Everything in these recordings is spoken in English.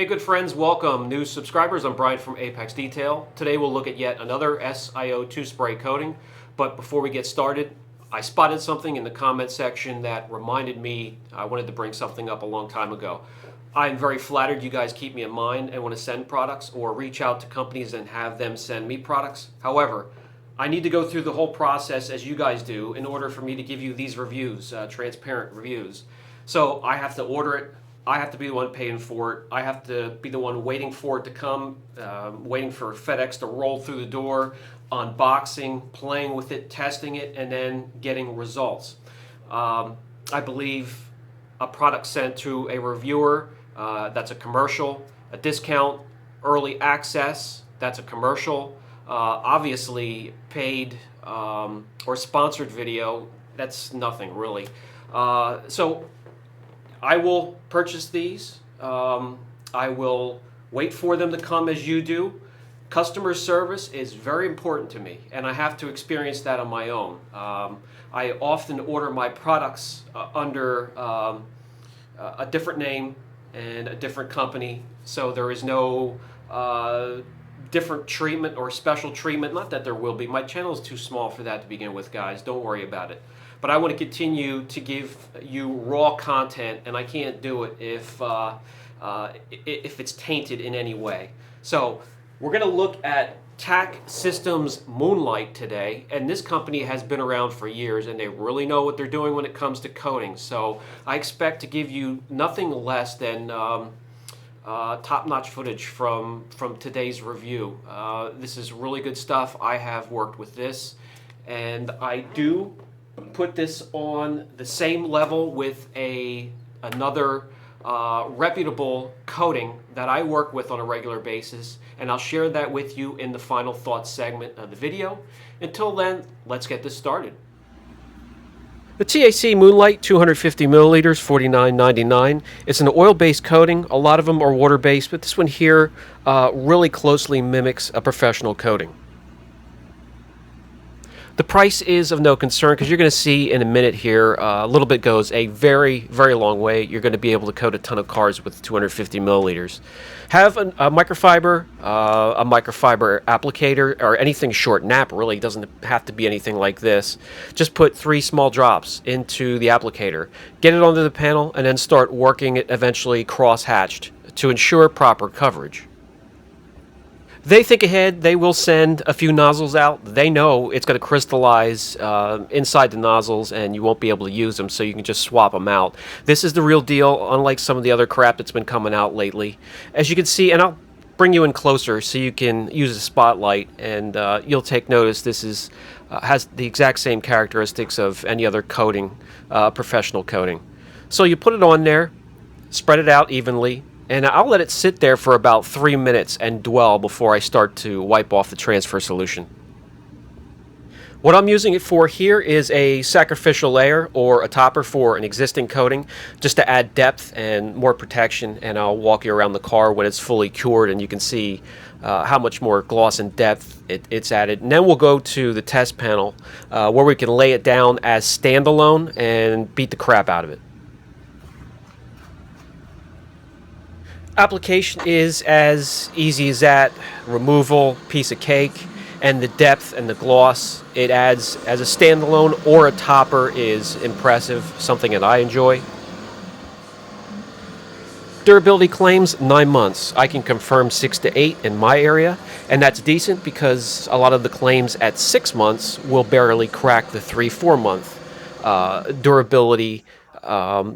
Hey good friends, welcome. New subscribers, I'm Brian from Apex Detail. Today we'll look at yet another Sio2 spray coating. But before we get started, I spotted something in the comment section that reminded me I wanted to bring something up a long time ago. I'm very flattered you guys keep me in mind and want to send products or reach out to companies and have them send me products. However, I need to go through the whole process as you guys do in order for me to give you these reviews, transparent reviews. So I have to order it. I have to be the one paying for it. I have to be the one waiting for it to come, waiting for FedEx to roll through the door, unboxing, playing with it, testing it, and then getting results. I believe a product sent to a reviewer, that's a commercial, a discount, early access, that's a commercial, obviously paid or sponsored video, that's nothing really. So I will purchase these. I will wait for them to come as you do. Customer service is very important to me, and I have to experience that on my own. I often order my products under a different name and a different company, so there is no different treatment or special treatment. Not that there will be. My channel is too small for that to begin with, guys. Don't worry about it. But I want to continue to give you raw content, and I can't do it if it's tainted in any way. So we're going to look at TAC Systems Moonlight today, and this company has been around for years, and they really know what they're doing when it comes to coating. So I expect to give you nothing less than top-notch footage from today's review. This is really good stuff. I have worked with this, and I do put this on the same level with another reputable coating that I work with on a regular basis, and I'll share that with you in the final thoughts segment of the video. Until then, let's get this started. The TAC Moonlight 250 milliliters, $49.99. It's an oil-based coating. A lot of them are water-based, but this one here really closely mimics a professional coating. The price is of no concern because you're going to see in a minute here, a little bit goes a very, very long way. You're going to be able to coat a ton of cars with 250 milliliters. Have a microfiber applicator, or anything short nap really. Doesn't have to be anything like this. Just put 3 small drops into the applicator. Get it onto the panel and then start working it eventually cross-hatched to ensure proper coverage. They think ahead. They will send a few nozzles out. They know it's going to crystallize inside the nozzles and you won't be able to use them, so you can just swap them out. This is the real deal, unlike some of the other crap that's been coming out lately. As you can see, and I'll bring you in closer so you can use a spotlight, and you'll take notice this is has the exact same characteristics of any other coating, professional coating. So you put it on there, spread it out evenly, and I'll let it sit there for about 3 minutes and dwell before I start to wipe off the transfer solution. What I'm using it for here is a sacrificial layer or a topper for an existing coating, just to add depth and more protection, and I'll walk you around the car when it's fully cured and you can see how much more gloss and depth it's added. And then we'll go to the test panel where we can lay it down as standalone and beat the crap out of it. Application is as easy as that. Removal, piece of cake, and the depth and the gloss it adds as a standalone or a topper is impressive, something that I enjoy. Durability claims 9 months. I can confirm 6 to 8 in my area, and that's decent because a lot of the claims at 6 months will barely crack the 3-4 month durability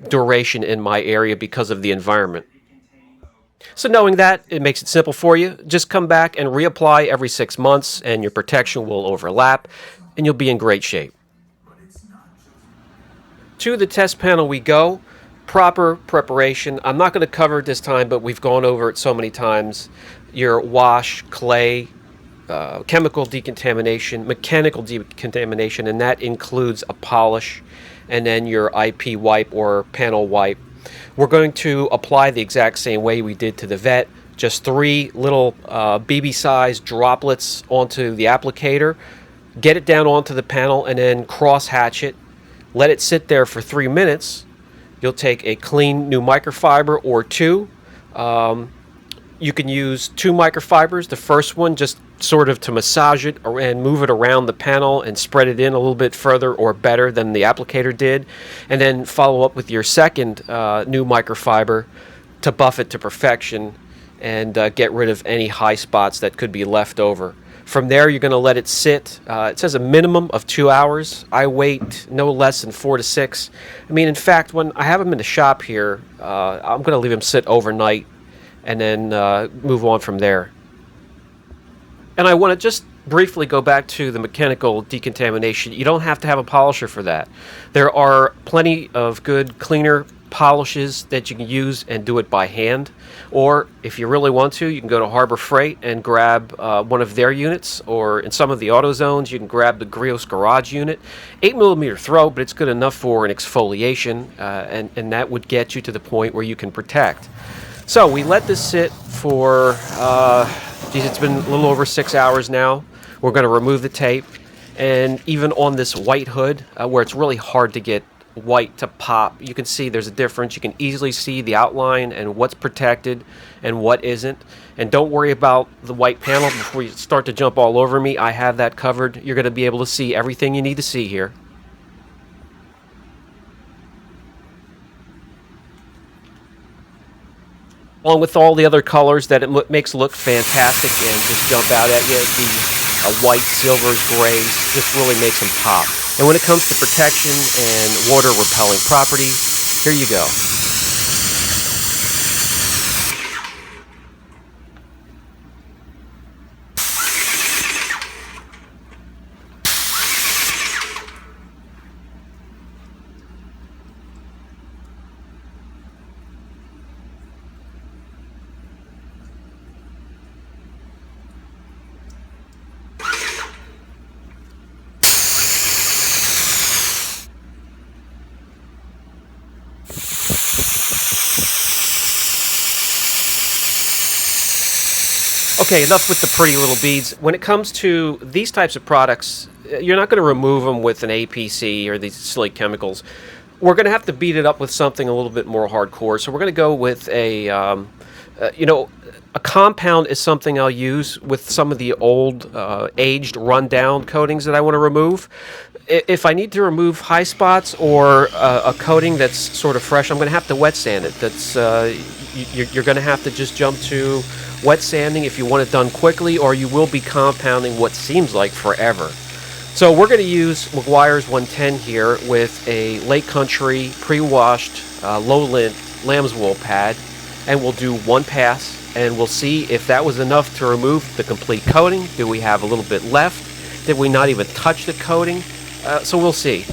duration in my area because of the environment. So knowing that, it makes it simple for you. Just come back and reapply every 6 months and your protection will overlap and you'll be in great shape. To the test panel we go. Proper preparation. I'm not going to cover it this time, but we've gone over it so many times. Your wash, clay, chemical decontamination, mechanical decontamination, and that includes a polish, and then your IP wipe or panel wipe. We're going to apply the exact same way we did to the vet, just 3 little BB-sized droplets onto the applicator, get it down onto the panel, and then cross-hatch it, let it sit there for 3 minutes. You'll take a clean new microfiber or 2, You can use 2 microfibers. The first one just sort of to massage it and move it around the panel and spread it in a little bit further or better than the applicator did. And then follow up with your second new microfiber to buff it to perfection and get rid of any high spots that could be left over. From there, you're going to let it sit. It says a minimum of 2 hours. I wait no less than 4 to 6. I mean, in fact, when I have them in the shop here, I'm going to leave them sit overnight and then move on from there. And I want to just briefly go back to the mechanical decontamination. You don't have to have a polisher for that. There are plenty of good cleaner polishes that you can use and do it by hand, or if you really want to, you can go to Harbor Freight and grab one of their units, or in some of the AutoZones you can grab the Grios Garage unit. 8mm throw, but it's good enough for an exfoliation, and that would get you to the point where you can protect. So we let this sit for it's been a little over 6 hours now. We're going to remove the tape, and even on this white hood where it's really hard to get white to pop, you can see there's a difference. You can easily see the outline and what's protected and what isn't. And don't worry about the white panel before you start to jump all over me. I have that covered. You're going to be able to see everything you need to see here. Along with all the other colors that it makes look fantastic and just jump out at you. The white, silvers, grays just really makes them pop. And when it comes to protection and water repelling properties, here you go. Okay, enough with the pretty little beads. When it comes to these types of products, you're not going to remove them with an APC or these silly chemicals. We're going to have to beat it up with something a little bit more hardcore. So we're going to go with a, a compound is something I'll use with some of the old, aged, run-down coatings that I want to remove. If I need to remove high spots or a coating that's sort of fresh, I'm going to have to wet sand it. That's you're going to have to just jump to wet sanding if you want it done quickly, or you will be compounding what seems like forever. So we're going to use Meguiar's 110 here with a Lake Country pre-washed low-lint lamb's wool pad, and we'll do one pass, and we'll see if that was enough to remove the complete coating. Do we have a little bit left? Did we not even touch the coating? So we'll see.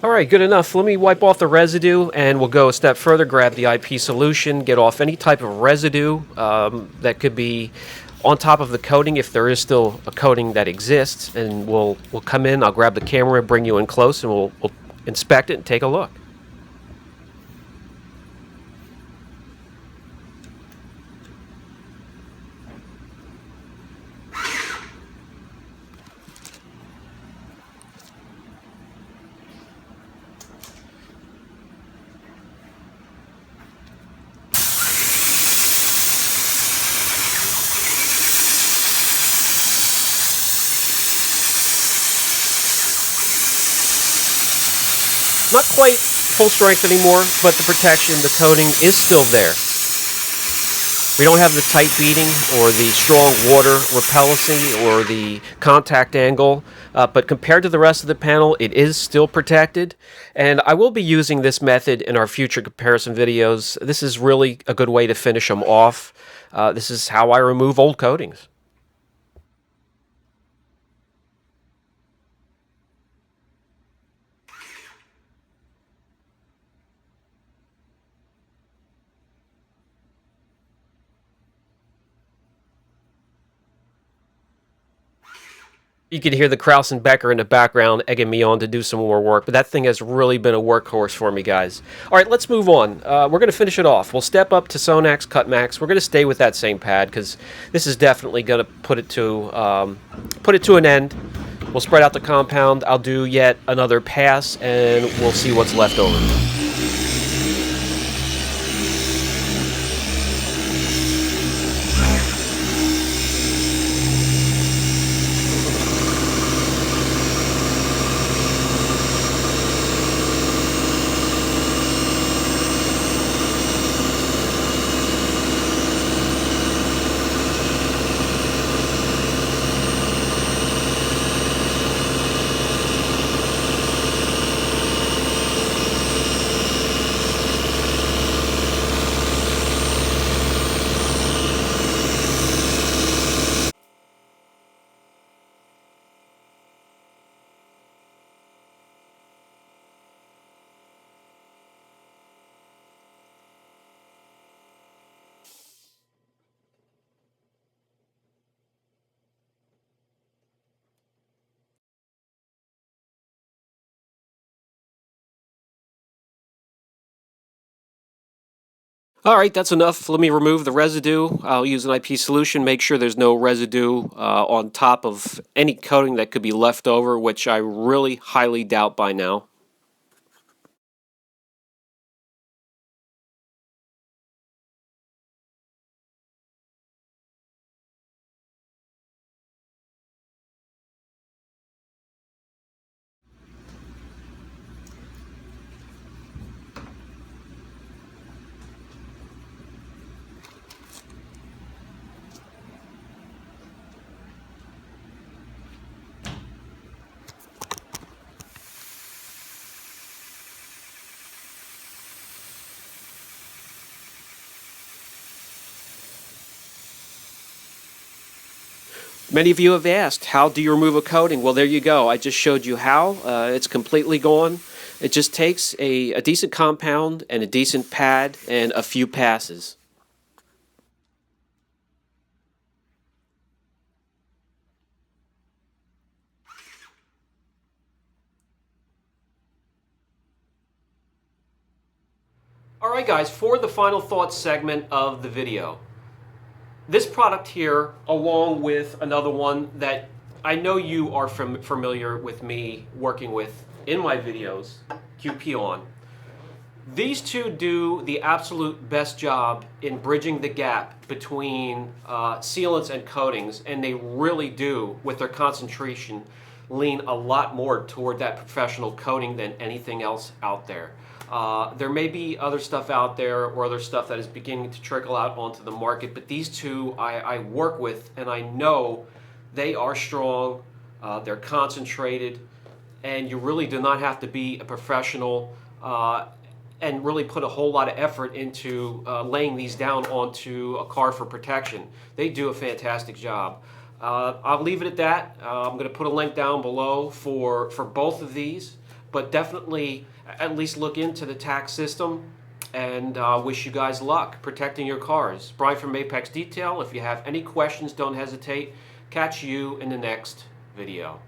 Alright, good enough. Let me wipe off the residue and we'll go a step further, grab the IP solution, get off any type of residue that could be on top of the coating if there is still a coating that exists, and we'll come in, I'll grab the camera, bring you in close, and we'll inspect it and take a look. Not quite full strength anymore, but the protection, the coating is still there. We don't have the tight beading or the strong water repellency or the contact angle, but compared to the rest of the panel, it is still protected. And I will be using this method in our future comparison videos. This is really a good way to finish them off. This is how I remove old coatings. You can hear the Kraus and Becker in the background egging me on to do some more work, but that thing has really been a workhorse for me, guys. All right, let's move on. We're going to finish it off. We'll step up to Sonax Cut Max. We're going to stay with that same pad because this is definitely going to put it to an end. We'll spread out the compound. I'll do yet another pass, and we'll see what's left over. All right, that's enough. Let me remove the residue. I'll use an IP solution, make sure there's no residue on top of any coating that could be left over, which I really highly doubt by now. Many of you have asked, how do you remove a coating? Well, there you go. I just showed you how. It's completely gone. It just takes a decent compound and a decent pad and a few passes. Alright guys, for the final thoughts segment of the video. This product here, along with another one that I know you are familiar with me working with in my videos, QP On. These two do the absolute best job in bridging the gap between sealants and coatings, and they really do, with their concentration, lean a lot more toward that professional coating than anything else out there. There may be other stuff out there or other stuff that is beginning to trickle out onto the market, but these two I work with, and I know they are strong, they're concentrated, and you really do not have to be a professional and really put a whole lot of effort into laying these down onto a car for protection. They do a fantastic job. I'll leave it at that. I'm going to put a link down below for both of these, but definitely at least look into the TAC system, and wish you guys luck protecting your cars. Brian from Apex Detail. If you have any questions, don't hesitate. Catch you in the next video.